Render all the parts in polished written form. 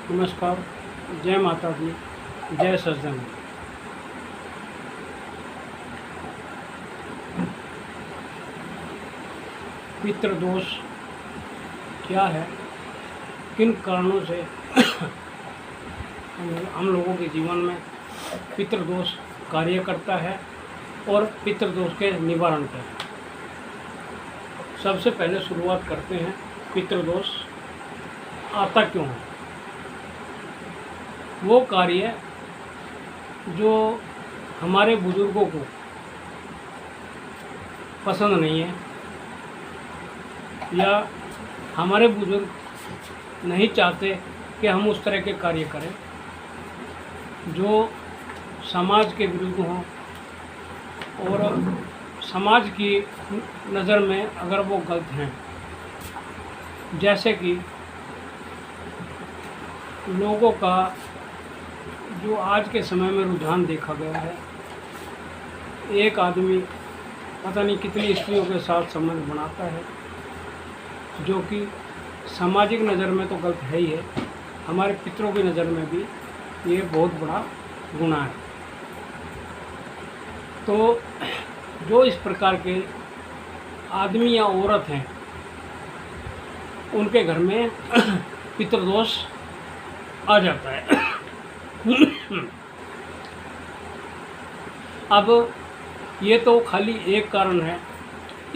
नमस्कार। जय माता दी, जय सज्जन। पितृदोष क्या है, किन कारणों से हम लोगों के जीवन में पितृदोष कार्य करता है और पितृदोष के निवारण का। सबसे पहले शुरुआत करते हैं, पितृदोष आता क्यों है। वो कार्य जो हमारे बुजुर्गों को पसंद नहीं है या हमारे बुजुर्ग नहीं चाहते कि हम उस तरह के कार्य करें जो समाज के विरुद्ध हों और समाज की नज़र में अगर वो गलत हैं। जैसे कि लोगों का जो आज के समय में रुझान देखा गया है, एक आदमी पता नहीं कितनी स्त्रियों के साथ संबंध बनाता है, जो कि सामाजिक नज़र में तो गलत है ही है, हमारे पितरों की नज़र में भी ये बहुत बड़ा गुनाह है। तो जो इस प्रकार के आदमी या औरत हैं, उनके घर में पितृदोष आ जाता है। अब ये तो खाली एक कारण है,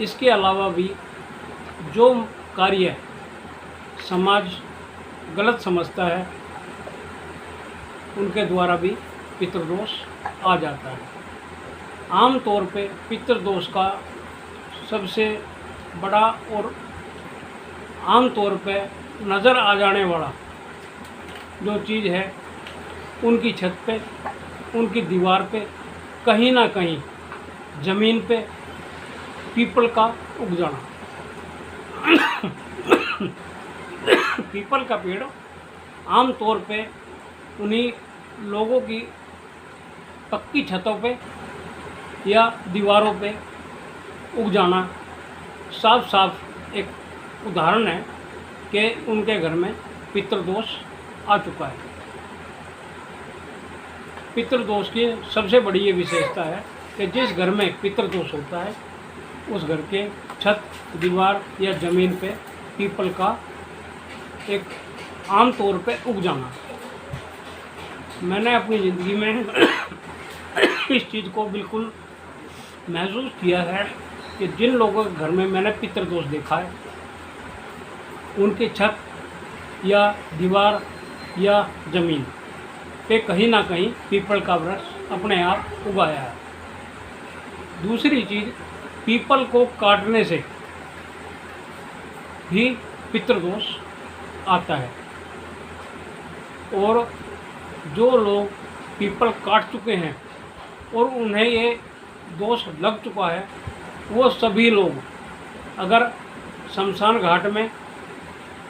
इसके अलावा भी जो कार्य समाज गलत समझता है उनके द्वारा भी पितृदोष आ जाता है। आम तौर पे पितृदोष का सबसे बड़ा और आम तौर पे नज़र आ जाने वाला जो चीज़ है, उनकी छत पे, उनकी दीवार पे, कहीं ना कहीं ज़मीन पे पीपल का उग जाना। पीपल का पेड़ आम तौर पे उन्हीं लोगों की पक्की छतों पे या दीवारों पे उग जाना साफ साफ एक उदाहरण है कि उनके घर में पितृदोष आ चुका है। पितृदोष की सबसे बड़ी ये विशेषता है कि जिस घर में पितृदोष होता है उस घर के छत, दीवार या ज़मीन पे पीपल का एक आम तौर पे उग जाना। मैंने अपनी ज़िंदगी में इस चीज़ को बिल्कुल महसूस किया है कि जिन लोगों के घर में मैंने पितृदोष देखा है, उनकी छत या दीवार या ज़मीन पे कहीं ना कहीं पीपल का वृक्ष अपने आप उगाया है। दूसरी चीज़, पीपल को काटने से भी पितृदोष आता है और जो लोग पीपल काट चुके हैं और उन्हें ये दोष लग चुका है, वो सभी लोग अगर शमशान घाट में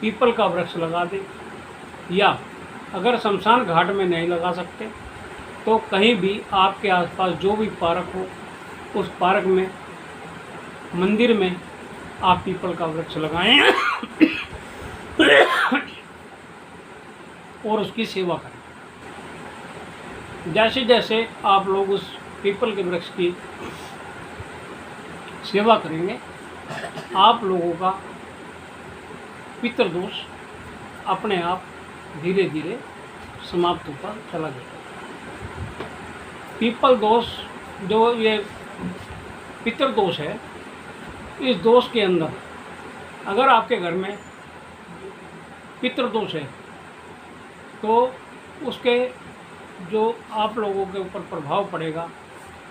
पीपल का वृक्ष लगा दें या अगर शमशान घाट में नहीं लगा सकते तो कहीं भी आपके आसपास जो भी पार्क हो, उस पार्क में, मंदिर में आप पीपल का वृक्ष लगाएं और उसकी सेवा करें। जैसे जैसे आप लोग उस पीपल के वृक्ष की सेवा करेंगे, आप लोगों का पितृदोष अपने आप धीरे धीरे समाप्त होता चला जाएगा। पीपल दोष, जो ये पितृदोष है, इस दोष के अंदर अगर आपके घर में पितृदोष है तो उसके जो आप लोगों के ऊपर प्रभाव पड़ेगा,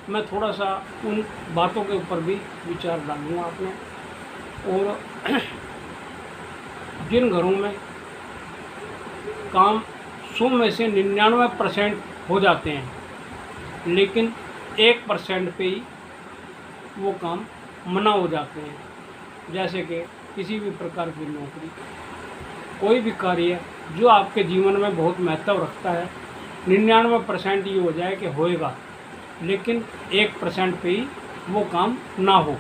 मैं थोड़ा सा उन बातों के ऊपर भी विचार डालूँगा आपने। और जिन घरों में काम 100 में से 99% हो जाते हैं, लेकिन 1% पे ही वो काम मना हो जाते हैं, जैसे कि किसी भी प्रकार की नौकरी, कोई भी कार्य जो आपके जीवन में बहुत महत्व रखता है, 99% ये हो जाए कि होएगा, लेकिन 1% पे ही वो काम ना हो,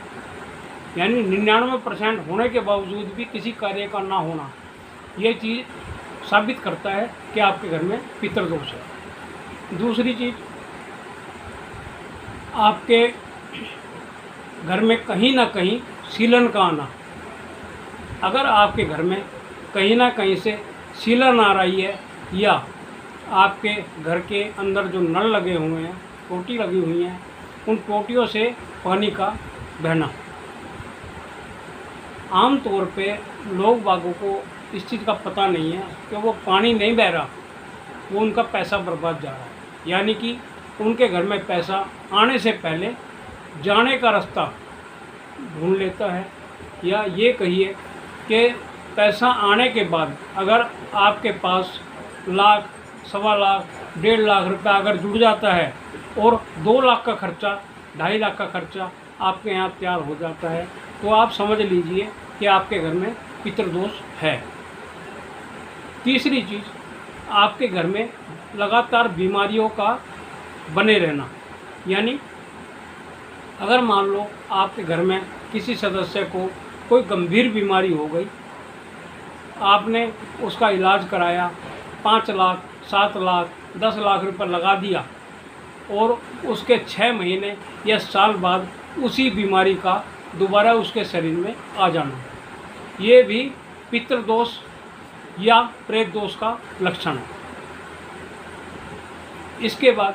यानी 99% होने के बावजूद भी किसी कार्य का ना होना, ये चीज़ साबित करता है कि आपके घर में पितृदोष है। दूसरी चीज़, आपके घर में कहीं ना कहीं सीलन का आना। अगर आपके घर में कहीं ना कहीं से सीलन आ रही है या आपके घर के अंदर जो नल लगे हुए हैं, टोटी लगी हुई हैं, उन टोटियों से पानी का बहना। आम तौर पे लोग बागों को इस चीज़ का पता नहीं है कि वो पानी नहीं बह रहा, वो उनका पैसा बर्बाद जा रहा है। यानी कि उनके घर में पैसा आने से पहले जाने का रास्ता ढूंढ लेता है, या ये कहिए कि पैसा आने के बाद अगर आपके पास लाख, सवा लाख, 1.5 लाख रुपया अगर जुड़ जाता है और 2 लाख का खर्चा, 2.5 लाख का खर्चा आपके यहाँ तैयार हो जाता है, तो आप समझ लीजिए कि आपके घर में पितृदोष है। तीसरी चीज़, आपके घर में लगातार बीमारियों का बने रहना। यानी अगर मान लो आपके घर में किसी सदस्य को कोई गंभीर बीमारी हो गई, आपने उसका इलाज कराया, 5 लाख, 7 लाख, 10 लाख रुपए लगा दिया और उसके 6 महीने या साल बाद उसी बीमारी का दोबारा उसके शरीर में आ जाना, ये भी पितृदोष या प्रेत दोष का लक्षण है। इसके बाद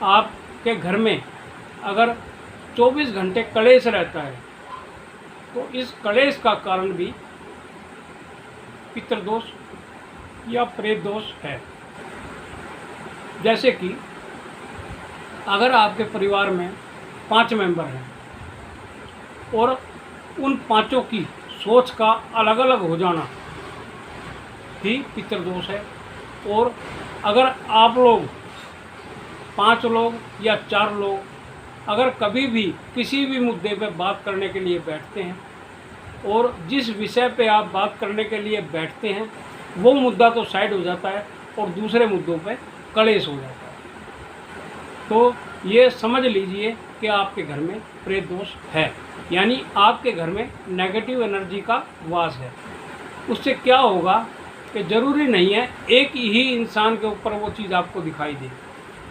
आपके घर में अगर 24 घंटे कलेश रहता है, तो इस कलेश का कारण भी पितृदोष या प्रेत दोष है। जैसे कि अगर आपके परिवार में 5 मेंबर हैं और उन 5 की सोच का अलग अलग हो जाना भी पितृदोष है। और अगर आप लोग 5 लोग या 4 लोग अगर कभी भी किसी भी मुद्दे पर बात करने के लिए बैठते हैं और जिस विषय पे आप बात करने के लिए बैठते हैं वो मुद्दा तो साइड हो जाता है और दूसरे मुद्दों पे कलेश हो जाता है, तो ये समझ लीजिए कि आपके घर में प्रेत दोष है। यानी आपके घर में नेगेटिव एनर्जी का वास है। उससे क्या होगा कि ज़रूरी नहीं है एक ही इंसान के ऊपर वो चीज़ आपको दिखाई दे।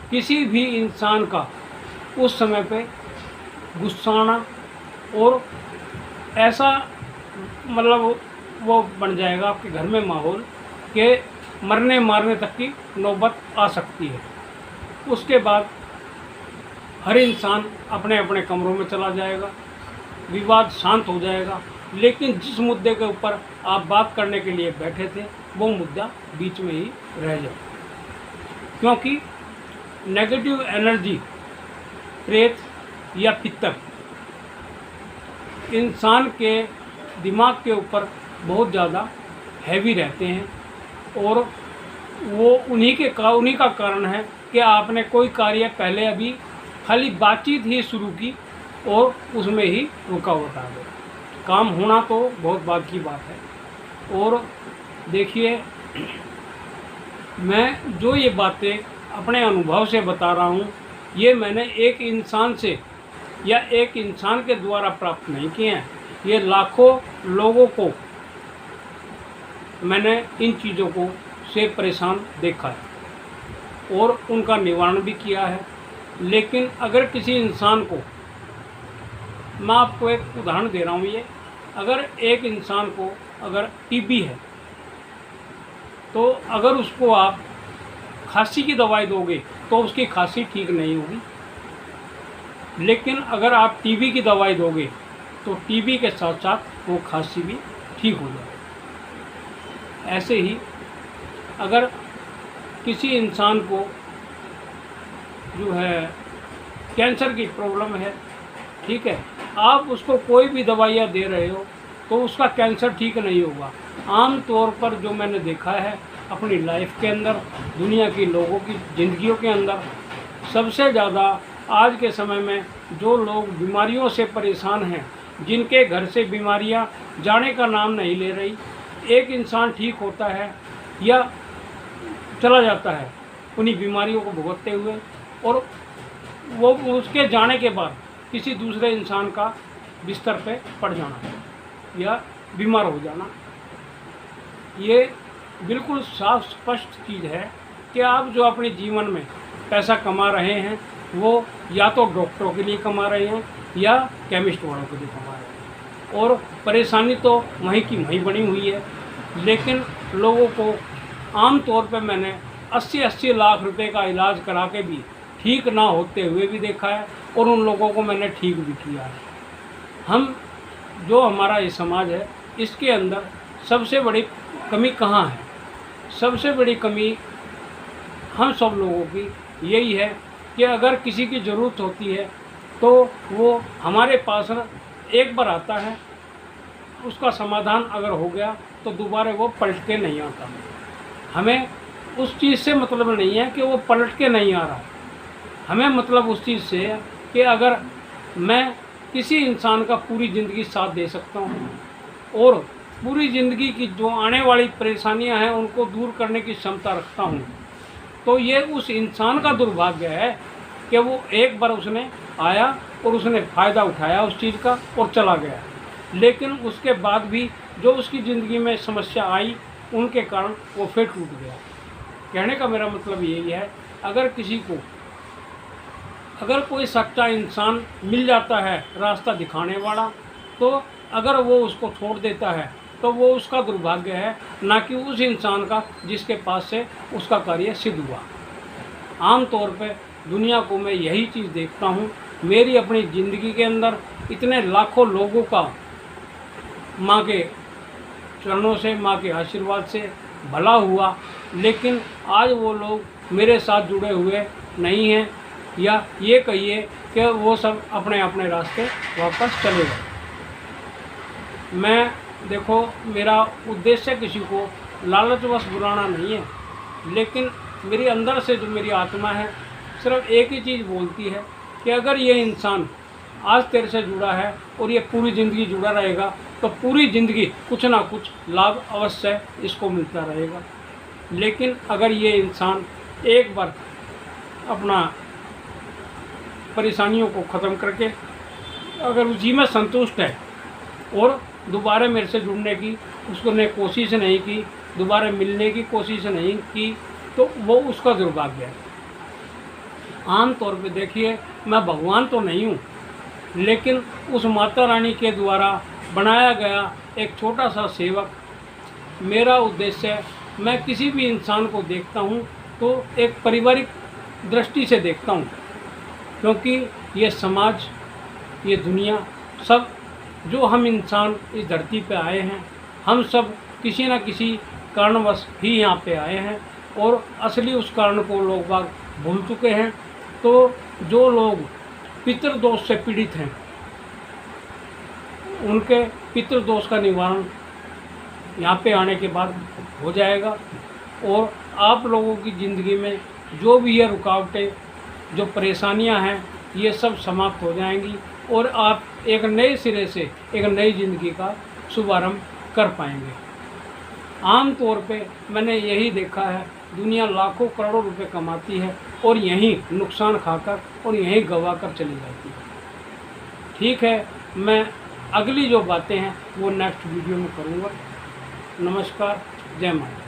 किसी भी इंसान का उस समय पे गुस्सा आना और ऐसा मतलब वो बन जाएगा आपके घर में माहौल कि मरने मारने तक की नौबत आ सकती है। उसके बाद हर इंसान अपने अपने कमरों में चला जाएगा, विवाद शांत हो जाएगा, लेकिन जिस मुद्दे के ऊपर आप बात करने के लिए बैठे थे वो मुद्दा बीच में ही रह जाए। क्योंकि नेगेटिव एनर्जी, प्रेत या पितर इंसान के दिमाग के ऊपर बहुत ज़्यादा हैवी रहते हैं और वो उन्हीं का कारण है कि आपने कोई कार्य पहले अभी खाली बातचीत ही शुरू की और उसमें ही रुकावट आ गई। काम होना तो बहुत बात की बात है। और देखिए, मैं जो ये बातें अपने अनुभव से बता रहा हूँ, ये मैंने एक इंसान से या एक इंसान के द्वारा प्राप्त नहीं किए हैं। ये लाखों लोगों को मैंने इन चीज़ों को से परेशान देखा है और उनका निवारण भी किया है। लेकिन अगर किसी इंसान को, मैं आपको एक उदाहरण दे रहा हूँ, ये अगर एक इंसान को अगर टीबी है तो अगर उसको आप खांसी की दवाई दोगे तो उसकी खांसी ठीक नहीं होगी। लेकिन अगर आप टीबी की दवाई दोगे तो टीबी के साथ साथ वो खांसी भी ठीक हो जाएगी। ऐसे ही अगर किसी इंसान को जो है कैंसर की प्रॉब्लम है, ठीक है, आप उसको कोई भी दवाइयाँ दे रहे हो तो उसका कैंसर ठीक नहीं होगा। आम तौर पर जो मैंने देखा है अपनी लाइफ के अंदर, दुनिया की लोगों की ज़िंदगियों के अंदर, सबसे ज़्यादा आज के समय में जो लोग बीमारियों से परेशान हैं, जिनके घर से बीमारियां जाने का नाम नहीं ले रही, एक इंसान ठीक होता है या चला जाता है उन्हीं बीमारियों को भुगतते हुए, और वो उसके जाने के बाद किसी दूसरे इंसान का बिस्तर पे पड़ जाना या बीमार हो जाना। ये बिल्कुल साफ स्पष्ट चीज़ है कि आप जो अपने जीवन में पैसा कमा रहे हैं वो या तो डॉक्टरों के लिए कमा रहे हैं या केमिस्ट वालों के लिए कमा रहे हैं, और परेशानी तो वहीं की वहीं बनी हुई है। लेकिन लोगों को आम तौर पे मैंने 80-80 लाख रुपए का इलाज करा के भी ठीक ना होते हुए भी देखा है, और उन लोगों को मैंने ठीक भी किया है। हम जो हमारा ये समाज है इसके अंदर सबसे बड़ी कमी कहाँ है? सबसे बड़ी कमी हम सब लोगों की यही है कि अगर किसी की ज़रूरत होती है तो वो हमारे पास एक बार आता है, उसका समाधान अगर हो गया तो दोबारा वो पलट के नहीं आता। हमें उस चीज़ से मतलब नहीं है कि वो पलट के नहीं आ रहा, हमें मतलब उस चीज़ से है कि अगर मैं किसी इंसान का पूरी ज़िंदगी साथ दे सकता हूँ और पूरी ज़िंदगी की जो आने वाली परेशानियाँ हैं उनको दूर करने की क्षमता रखता हूँ, तो ये उस इंसान का दुर्भाग्य है कि वो एक बार उसने आया और उसने फ़ायदा उठाया उस चीज़ का और चला गया, लेकिन उसके बाद भी जो उसकी ज़िंदगी में समस्या आई उनके कारण वो फिर टूट गया। कहने का मेरा मतलब यही है, अगर कोई सच्चा इंसान मिल जाता है रास्ता दिखाने वाला, तो अगर वो उसको छोड़ देता है तो वो उसका दुर्भाग्य है, ना कि उस इंसान का जिसके पास से उसका कार्य सिद्ध हुआ। आम तौर पे दुनिया को मैं यही चीज़ देखता हूँ। मेरी अपनी ज़िंदगी के अंदर इतने लाखों लोगों का माँ के चरणों से, माँ के आशीर्वाद से भला हुआ, लेकिन आज वो लोग मेरे साथ जुड़े हुए नहीं हैं, या ये कहिए कि वो सब अपने अपने रास्ते वापस चले गए। मैं देखो, मेरा उद्देश्य किसी को लालचवश बुलाना नहीं है, लेकिन मेरी अंदर से जो मेरी आत्मा है सिर्फ एक ही चीज़ बोलती है कि अगर ये इंसान आज तेरे से जुड़ा है और ये पूरी ज़िंदगी जुड़ा रहेगा तो पूरी ज़िंदगी कुछ ना कुछ लाभ अवश्य इसको मिलता रहेगा। लेकिन अगर ये इंसान एक बार अपना परेशानियों को ख़त्म करके अगर उसी में संतुष्ट है और दोबारा मेरे से जुड़ने की उसने कोशिश नहीं की, दोबारा मिलने की कोशिश नहीं की, तो वो उसका दुर्भाग्य है। आम तौर पे देखिए, मैं भगवान तो नहीं हूँ, लेकिन उस माता रानी के द्वारा बनाया गया एक छोटा सा सेवक। मेरा उद्देश्य, मैं किसी भी इंसान को देखता हूँ तो एक पारिवारिक दृष्टि से देखता हूँ, क्योंकि ये समाज, ये दुनिया, सब जो हम इंसान इस धरती पे आए हैं, हम सब किसी न किसी कारणवश ही यहाँ पे आए हैं, और असली उस कारण को लोग बाग भूल चुके हैं। तो जो लोग पितृदोष से पीड़ित हैं, उनके पितृदोष का निवारण यहाँ पे आने के बाद हो जाएगा, और आप लोगों की ज़िंदगी में जो भी ये रुकावटें, जो परेशानियां हैं, ये सब समाप्त हो जाएंगी और आप एक नए सिरे से एक नई ज़िंदगी का शुभारंभ कर पाएंगे। आम तौर पे मैंने यही देखा है, दुनिया लाखों करोड़ों रुपए कमाती है और यहीं नुकसान खाकर और यहीं गवा कर चली जाती है। ठीक है, मैं अगली जो बातें हैं वो नेक्स्ट वीडियो में करूँगा। नमस्कार, जय माता।